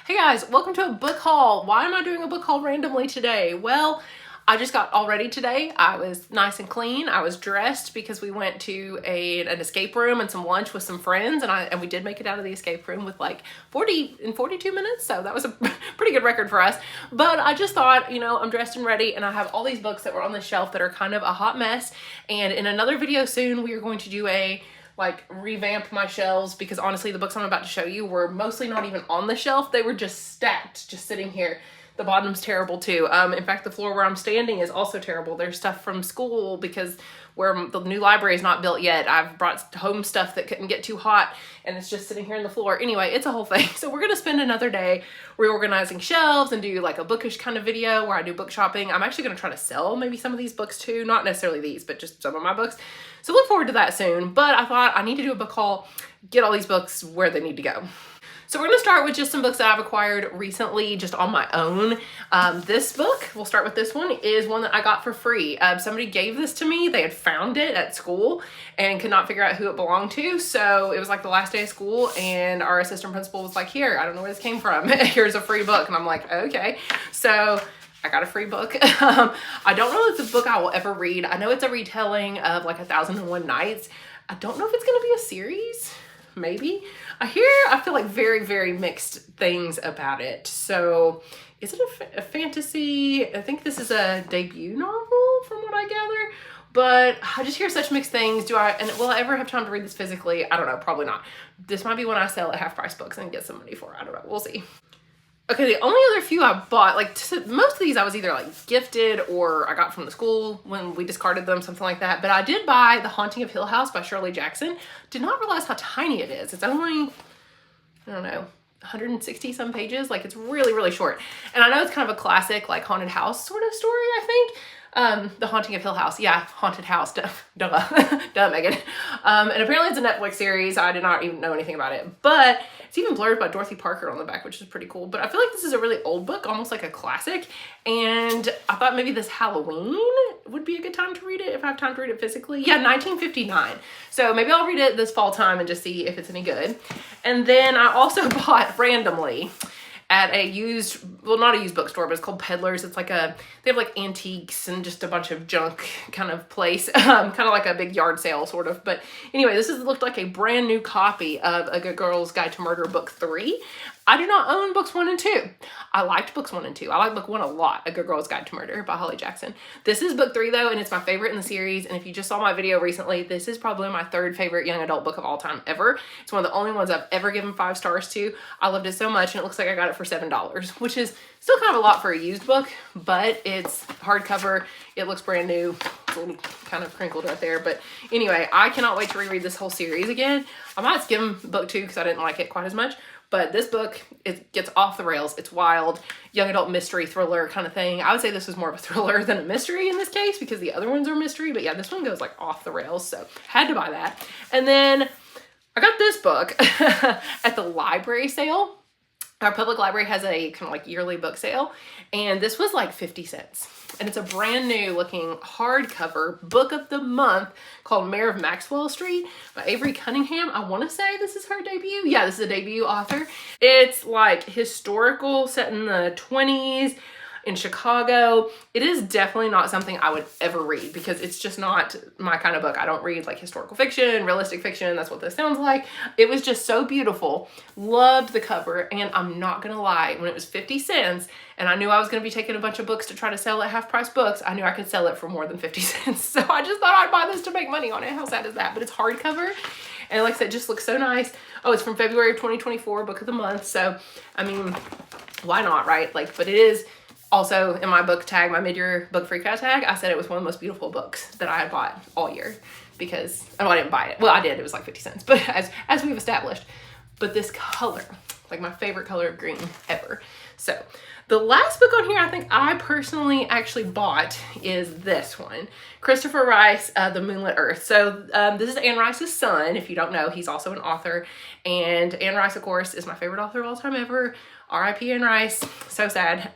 Hey guys, welcome to a book haul. Why am I doing a book haul randomly today? Well, I just got all ready today. I was nice and clean. I was dressed because we went to an escape room and some lunch with some friends, and we did make it out of the escape room with like 42 minutes. So that was a pretty good record for us. But I just thought, I'm dressed and ready, and I have all these books that were on the shelf that are kind of a hot mess. And in another video soon, we are going to do revamp my shelves, because honestly the books I'm about to show you were mostly not even on the shelf. They were just stacked, just sitting here. The bottom's terrible too. In fact, the floor where I'm standing is also terrible. There's stuff from school because where the new library is not built yet. I've brought home stuff that couldn't get too hot and it's just sitting here on the floor. Anyway, it's a whole thing. So we're gonna spend another day reorganizing shelves and do like a bookish kind of video where I do book shopping. I'm actually gonna try to sell maybe some of these books too. Not necessarily these, but just some of my books. So look forward to that soon. But I thought I need to do a book haul, get all these books where they need to go. So we're gonna start with just some books that I've acquired recently, just on my own. This book, we'll start with this one, is one that I got for free. Somebody gave this to me. They had found it at school and could not figure out who it belonged to. So it was like the last day of school and our assistant principal was like, here, I don't know where this came from. Here's a free book. And I'm like, okay. So I got a free book. I don't know if it's a book I will ever read. I know it's a retelling of like 1001 Nights. I don't know if it's gonna be a series, maybe. I feel like very, very mixed things about it. So is it a fantasy? I think this is a debut novel from what I gather, but I just hear such mixed things. Will I ever have time to read this physically? I don't know, probably not. This might be when I sell at half price books and get some money for it. I don't know, we'll see. Okay, the only other few I bought, most of these I was either like gifted or I got from the school when we discarded them, something like that. But I did buy The Haunting of Hill House by Shirley Jackson. Did not realize how tiny it is. It's only, I don't know, 160 some pages. Like, it's really, really short. And I know it's kind of a classic, like, haunted house sort of story, I think. The Haunting of Hill House. Yeah, haunted house. Duh, duh, Megan. And apparently it's a Netflix series. I did not even know anything about it. But it's even blurred by Dorothy Parker on the back, which is pretty cool. But I feel like this is a really old book, almost like a classic. And I thought maybe this Halloween would be a good time to read it, if I have time to read it physically. Yeah, 1959. So maybe I'll read it this fall time and just see if it's any good. And then I also bought randomly at a not a used bookstore, but it's called Peddlers. It's like they have like antiques and just a bunch of junk kind of place, kind of like a big yard sale sort of. But anyway, looked like a brand new copy of A Good Girl's Guide to Murder book 3. I do not own books 1 and 2. I liked books 1 and 2. I like book 1 a lot, A Good Girl's Guide to Murder by Holly Jackson. This is book 3 though, and it's my favorite in the series. And if you just saw my video recently, this is probably my 3rd favorite young adult book of all time ever. It's one of the only ones I've ever given 5 stars to. I loved it so much, and it looks like I got it for $7, which is still kind of a lot for a used book, but it's hardcover. It looks brand new. It's a little kind of crinkled right there. But anyway, I cannot wait to reread this whole series again. I might skim book 2 because I didn't like it quite as much. But this book, it gets off the rails. It's wild, young adult mystery thriller kind of thing. I would say this was more of a thriller than a mystery in this case, because the other ones are mystery. But yeah, this one goes like off the rails, so had to buy that. And then I got this book at the library sale. Our public library has a kind of like yearly book sale, and this was like 50 cents. And it's a brand new looking hardcover book of the month called Mayor of Maxwell Street by Avery Cunningham. I want to say this is her debut. Yeah, this is a debut author. It's like historical, set in the 20s in Chicago. It is definitely not something I would ever read because it's just not my kind of book. I don't read like historical fiction, realistic fiction. That's what this sounds like. It was just so beautiful. Loved the cover, and I'm not gonna lie, when it was 50 cents and I knew I was gonna be taking a bunch of books to try to sell at half price books, I knew I could sell it for more than 50 cents. So I just thought I'd buy this to make money on it. How sad is that? But it's hardcover. And like I said, it just looks so nice. Oh, it's from February of 2024, book of the month. So, I mean, why not, right? But it is also in my book tag, my mid-year book freak out tag, I said it was one of the most beautiful books that I had bought all year because, I didn't buy it. Well, I did. It was like 50 cents, but as we've established. But this color, like my favorite color of green ever. So the last book on here I think I personally actually bought is this one. Christopher Rice, The Moonlit Earth. So this is Anne Rice's son. If you don't know, he's also an author. And Anne Rice, of course, is my favorite author of all time ever. R.I.P. Anne Rice. So sad.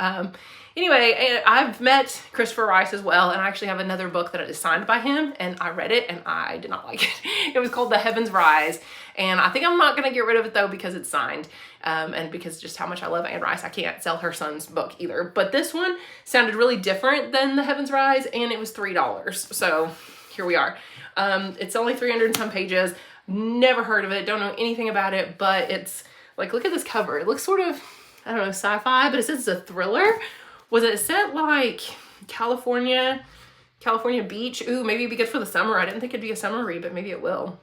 Anyway, I've met Christopher Rice as well, and I actually have another book that is signed by him, and I read it, and I did not like it. It was called The Heavens Rise, and I think I'm not going to get rid of it, though, because it's signed, and because just how much I love Anne Rice. I can't sell her son's book either, but this one sounded really different than The Heavens Rise, and it was $3, so here we are. It's only 300 and some pages. Never heard of it, don't know anything about it, but it's, like, look at this cover. It looks sort of, I don't know, sci-fi, but it says it's a thriller. Was it set like California beach? Ooh, maybe it'd be good for the summer. I didn't think it'd be a summer read, but maybe it will.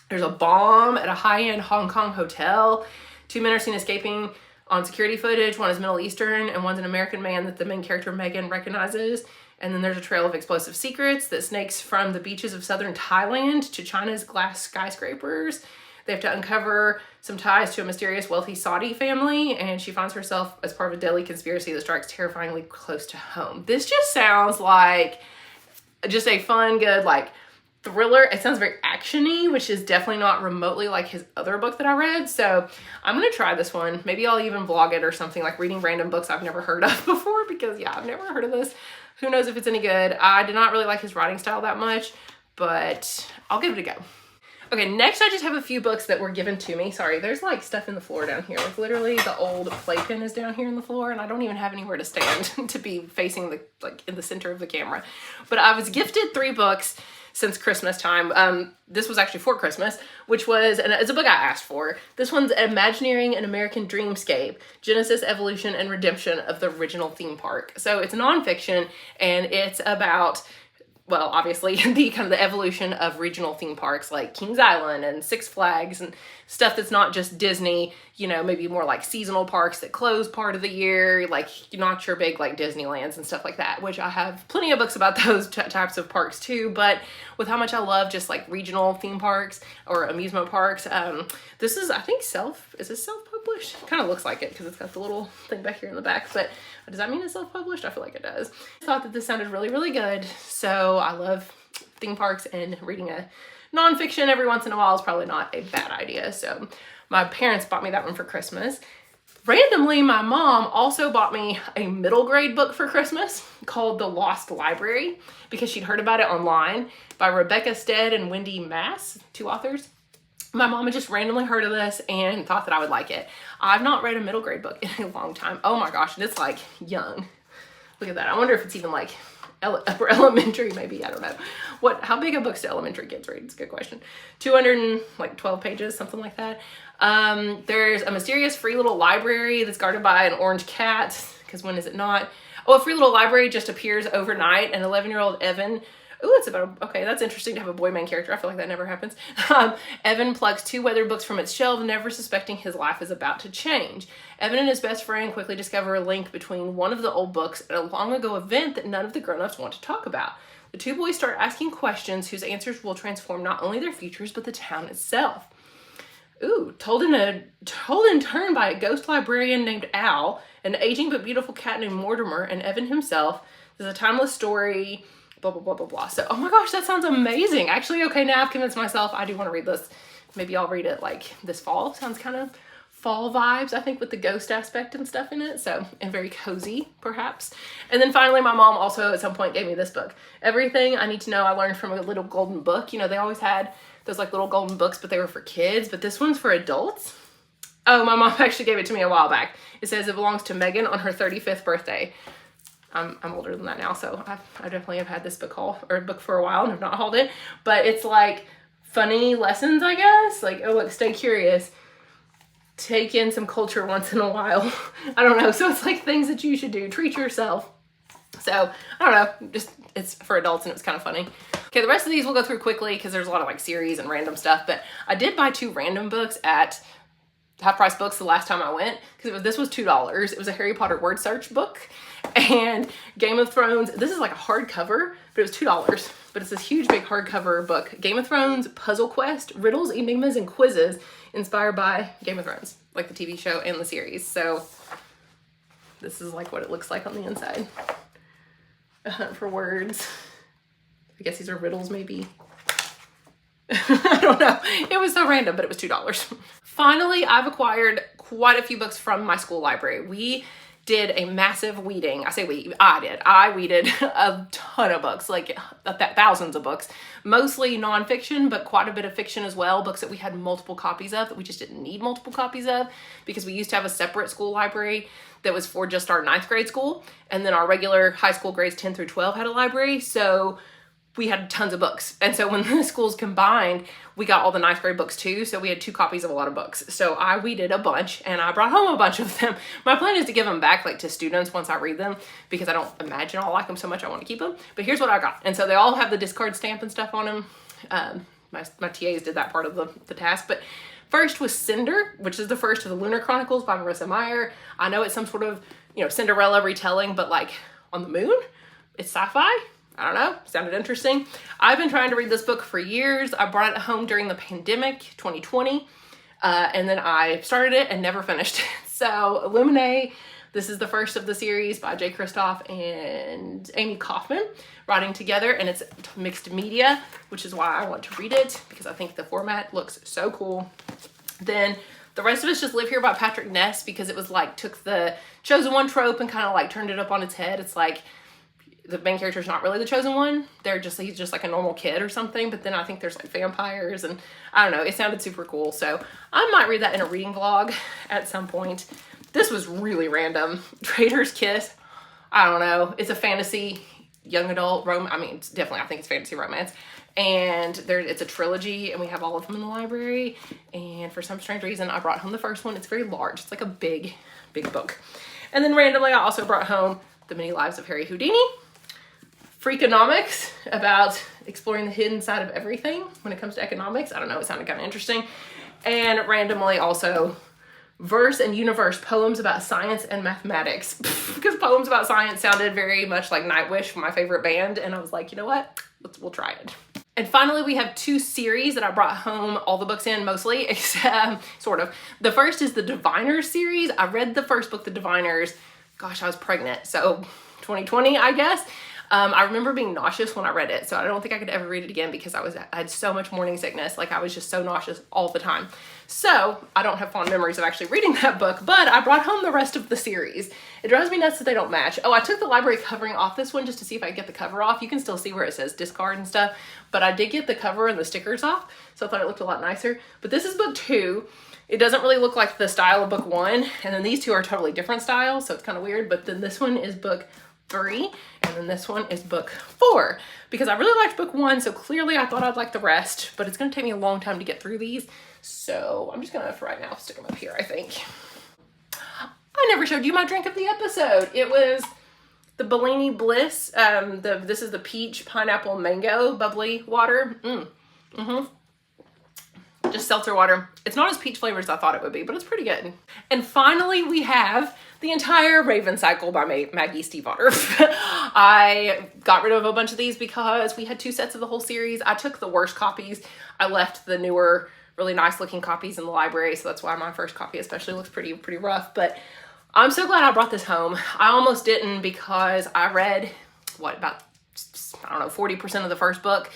There's a bomb at a high-end Hong Kong hotel. 2 men are seen escaping on security footage. One is Middle Eastern and one's an American man that the main character Megan recognizes. And then there's a trail of explosive secrets that snakes from the beaches of southern Thailand to China's glass skyscrapers. They have to uncover some ties to a mysterious wealthy Saudi family, and she finds herself as part of a deadly conspiracy that strikes terrifyingly close to home. This just sounds like just a fun, good, like, thriller. It sounds very action-y, which is definitely not remotely like his other book that I read. So I'm going to try this one. Maybe I'll even vlog it or something, like reading random books I've never heard of before, because yeah, I've never heard of this. Who knows if it's any good. I did not really like his writing style that much, but I'll give it a go. Okay, next I just have a few books that were given to me. Sorry, there's like stuff in the floor down here. Like literally the old playpen is down here in the floor, and I don't even have anywhere to stand to be facing the, like, in the center of the camera. But I was gifted 3 books since Christmas time. This was actually for Christmas, which was, and it's a book I asked for. This one's Imagineering an American Dreamscape, Genesis, Evolution, and Redemption of the Original Theme Park. So it's nonfiction, and it's about, well, obviously the kind of the evolution of regional theme parks like Kings Island and Six Flags and stuff that's not just Disney, you know, maybe more like seasonal parks that close part of the year, like not your big like Disneylands and stuff like that, which I have plenty of books about those types of parks too. But with how much I love just like regional theme parks or amusement parks, this is, I think, is this self-published? Kind of looks like it because it's got the little thing back here in the back, but does that mean it's self-published? I feel like it does. I thought that this sounded really, really good. So I love theme parks, and reading a nonfiction every once in a while is probably not a bad idea. So my parents bought me that one for Christmas. Randomly, my mom also bought me a middle grade book for Christmas called The Lost Library, because she'd heard about it online, by Rebecca Stead and Wendy Mass, 2 authors. My mom had just randomly heard of this and thought that I would like it. I've not read a middle grade book in a long time. Oh my gosh, and it's like young. Look at that. I wonder if it's even like upper elementary, maybe. I don't know. How big a books do elementary kids read? It's a good question. 212 pages, something like that. There's a mysterious free little library that's guarded by an orange cat, because when is it not? Oh, a free little library just appears overnight, and 11-year-old Evan, ooh, it's about, okay, that's interesting to have a boy main character. I feel like that never happens. Evan plucks 2 weathered books from its shelf, never suspecting his life is about to change. Evan and his best friend quickly discover a link between one of the old books and a long ago event that none of the grown-ups want to talk about. The 2 boys start asking questions whose answers will transform not only their futures, but the town itself. Ooh, told in turn by a ghost librarian named Al, an aging but beautiful cat named Mortimer, and Evan himself. There's a timeless story, blah, blah, blah, blah, blah. So, oh my gosh, that sounds amazing. Actually, okay, now I've convinced myself I do want to read this. Maybe I'll read it like this fall. Sounds kind of fall vibes, I think, with the ghost aspect and stuff in it. So, and very cozy, perhaps. And then finally, my mom also at some point gave me this book. Everything I Need to Know I Learned from a Little Golden Book. You know, they always had those like little golden books, but they were for kids. But this one's for adults. Oh, my mom actually gave it to me a while back. It says it belongs to Megan on her 35th birthday. I'm older than that now, so I definitely have had this book for a while and have not hauled it. But it's like funny lessons, I guess. Like, oh look, stay curious. Take in some culture once in a while. I don't know. So it's like things that you should do. Treat yourself. So I don't know. Just, it's for adults and it was kind of funny. Okay, the rest of these we'll go through quickly because there's a lot of like series and random stuff. But I did buy 2 random books at Half Price Books the last time I went, because this was $2. It was a Harry Potter word search book and Game of Thrones. This is like a hardcover, but it was $2. But it's this huge big hardcover book. Game of Thrones, Puzzle Quest, Riddles, Enigmas, and Quizzes inspired by Game of Thrones, like the TV show and the series. So this is like what it looks like on the inside. A Hunt for Words. I guess these are riddles maybe. I don't know. It was so random, but it was $2. Finally, I've acquired quite a few books from my school library. We did a massive weeding. I say we, I did. I weeded a ton of books, like thousands of books, mostly nonfiction, but quite a bit of fiction as well. Books that we had multiple copies of that we just didn't need multiple copies of because we used to have a separate school library that was for just our 9th grade school. And then our regular high school grades 10 through 12 had a library. So we had tons of books. And so when the schools combined, we got all the 9th grade books too. So we had 2 copies of a lot of books. So I weeded a bunch and I brought home a bunch of them. My plan is to give them back like to students once I read them because I don't imagine I'll like them so much I want to keep them. But here's what I got. And so they all have the discard stamp and stuff on them. My TAs did that part of the task. But first was Cinder, which is the first of the Lunar Chronicles by Marissa Meyer. I know it's some sort of, Cinderella retelling, but like on the moon. It's sci-fi. I don't know, sounded interesting. I've been trying to read this book for years. I brought it home during the pandemic, 2020, and then I started it and never finished it. So Illuminae, this is the first of the series by Jay Kristoff and Amy Kaufman writing together, and it's mixed media, which is why I want to read it because I think the format looks so cool. Then The Rest of Us Just Live Here by Patrick Ness because it was like took the Chosen One trope and kind of like turned it up on its head. It's like the main character is not really the chosen one. He's just like a normal kid or something. But then I think there's like vampires and I don't know. It sounded super cool. So I might read that in a reading vlog at some point. This was really random. Trader's Kiss. I don't know. It's a fantasy young adult romance. I mean, I think it's fantasy romance. And it's a trilogy and we have all of them in the library. And for some strange reason, I brought home the first one. It's very large. It's like a big, big book. And then randomly, I also brought home The Many Lives of Harry Houdini. Freakonomics, about exploring the hidden side of everything when it comes to economics. I don't know, it sounded kind of interesting. And randomly also Verse and Universe, poems about science and mathematics. Because poems about science sounded very much like Nightwish, my favorite band. And I was like, you know what? We'll try it. And finally, we have 2 series that I brought home all the books in, mostly, except sort of. The first is the Diviners series. I read the first book, The Diviners. Gosh, I was pregnant. So 2020, I guess. I remember being nauseous when I read it, so I don't think I could ever read it again because I had so much morning sickness. Like I was just so nauseous all the time. So I don't have fond memories of actually reading that book, but I brought home the rest of the series. It drives me nuts that they don't match. Oh, I took the library covering off this one just to see if I could get the cover off. You can still see where it says discard and stuff, but I did get the cover and the stickers off, so I thought it looked a lot nicer. But this is book 2. It doesn't really look like the style of book 1, and then these 2 are totally different styles, so it's kind of weird. But then this one is book 3, and then this one is book 4, because I really liked book 1, so clearly I thought I'd like the rest, but it's going to take me a long time to get through these, so I'm just going to, for right now, stick them up here, I think. I never showed you my drink of the episode. It was the Bellini Bliss. This is the peach, pineapple, mango bubbly water. Just seltzer water. It's not as peach flavored as I thought it would be, but it's pretty good. And finally, we have the entire Raven Cycle by Maggie Stiefvater. I got rid of a bunch of these because we had 2 sets of the whole series. I took the worst copies. I left the newer, really nice looking copies in the library, so that's why my first copy especially looks pretty rough. But I'm so glad I brought this home. I almost didn't because I read, about, I don't know, 40% of the first book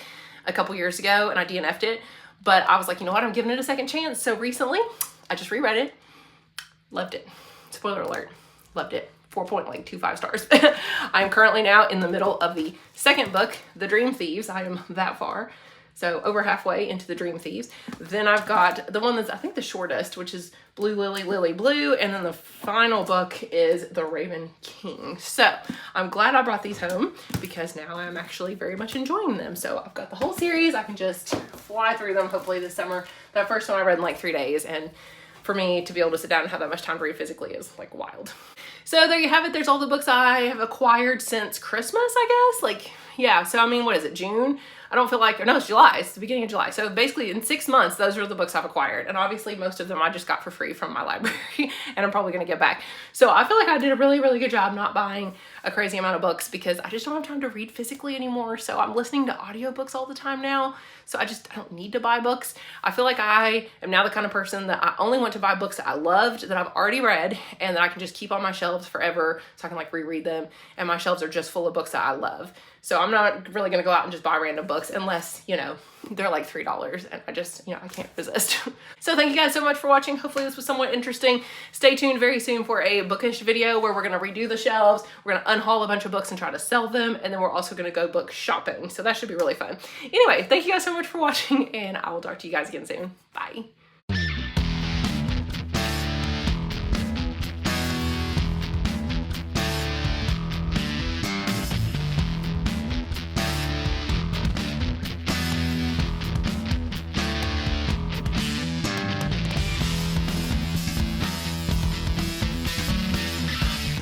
a couple years ago, and I DNF'd it. But I was like, you know what, I'm giving it a second chance. So recently, I just reread it. Loved it. Spoiler alert. Loved it. 4.25 stars. I am currently now in the middle of the second book, The Dream Thieves. I am that far. So over halfway into The Dream Thieves. Then I've got the one that's, I think, the shortest, which is Blue Lily, Lily Blue. And then the final book is The Raven King. So I'm glad I brought these home because now I'm actually very much enjoying them. So I've got the whole series. I can just fly through them hopefully this summer. That first one I read in like 3 days. And for me to be able to sit down and have that much time to read physically is like wild. So there you have it. There's all the books I have acquired since Christmas, I guess. Like, yeah. So I mean, what is it, June? I don't feel like, or no, it's July. It's the beginning of July. So basically in 6 months, those are the books I've acquired. And obviously most of them I just got for free from my library and I'm probably going to get back. So I feel like I did a really, really good job not buying a crazy amount of books because I just don't have time to read physically anymore. So I'm listening to audiobooks all the time now. So I don't need to buy books. I feel like I am now the kind of person that I only want to buy books that I loved, that I've already read, and that I can just keep on my shelves forever so I can like reread them. And my shelves are just full of books that I love. So I'm not really going to go out and just buy random books. books unless, you know, they're like $3 and I just, you know, I can't resist. So thank you guys so much for watching. Hopefully this was somewhat interesting. Stay tuned very soon for a bookish video where we're going to redo the shelves. We're going to unhaul a bunch of books and try to sell them. And then we're also going to go book shopping. So that should be really fun. Anyway, thank you guys so much for watching and I will talk to you guys again soon. Bye.